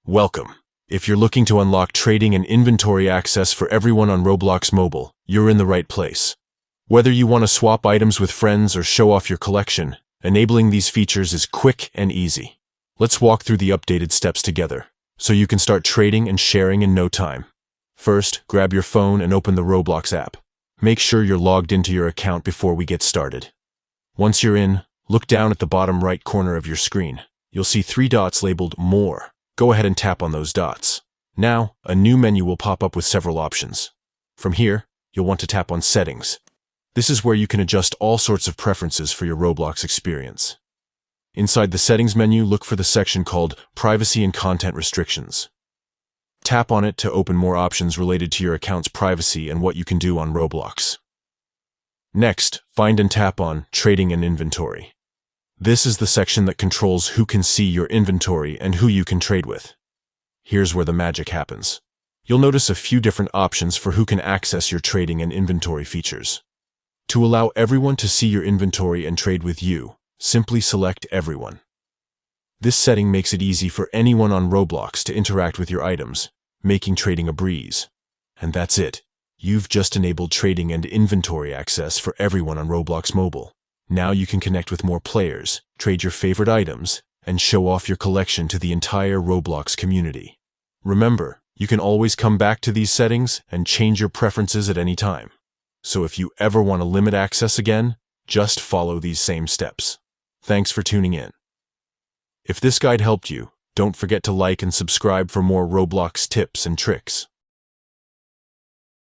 Welcome. If you're looking to unlock trading and inventory access for everyone on Roblox Mobile, you're in the right place. Whether you want to swap items with friends or show off your collection, enabling these features is quick and easy. Let's walk through the updated steps together, so you can start trading and sharing in no time. First, grab your phone and open the Roblox app. Make sure you're logged into your account before we get started. Once you're in, look down at the bottom right corner of your screen. You'll see 3 dots labeled More. Go ahead and tap on those dots. Now, a new menu will pop up with several options. From here, you'll want to tap on Settings. This is where you can adjust all sorts of preferences for your Roblox experience. Inside the Settings menu, look for the section called Privacy and Content Restrictions. Tap on it to open more options related to your account's privacy and what you can do on Roblox. Next, find and tap on Trading and Inventory. This is the section that controls who can see your inventory and who you can trade with. Here's where the magic happens. You'll notice a few different options for who can access your trading and inventory features. To allow everyone to see your inventory and trade with you, simply select Everyone. This setting makes it easy for anyone on Roblox to interact with your items, making trading a breeze. And that's it. You've just enabled trading and inventory access for everyone on Roblox Mobile. Now you can connect with more players, trade your favorite items, and show off your collection to the entire Roblox community. Remember, you can always come back to these settings and change your preferences at any time. So if you ever want to limit access again, just follow these same steps. Thanks for tuning in. If this guide helped you, don't forget to like and subscribe for more Roblox tips and tricks.